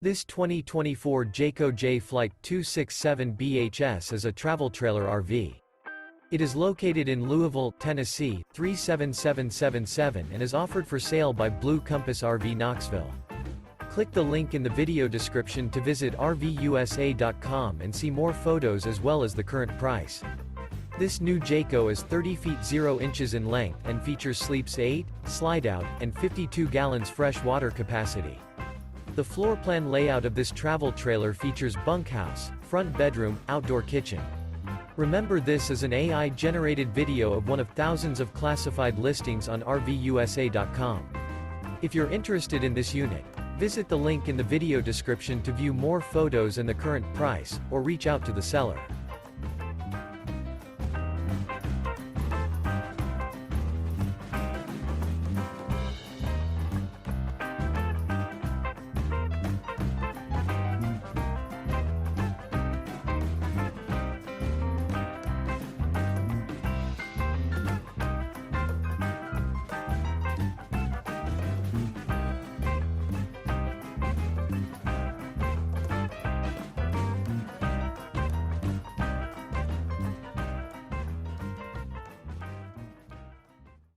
This 2024 Jayco Jay Flight 267 BHS is a travel trailer RV. It is located in Louisville, Tennessee, 37777 and is offered for sale by Blue Compass RV Knoxville. Click the link in the video description to visit RVUSA.com and see more photos as well as the current price. This new Jayco is 30 feet 0 inches in length and features sleeps 8, slide-out, and 52 gallons fresh water capacity. The floor plan layout of this travel trailer features bunkhouse, front bedroom, outdoor kitchen. Remember, this is an AI-generated video of one of thousands of classified listings on RVUSA.com. If you're interested in this unit, visit the link in the video description to view more photos and the current price, or reach out to the seller.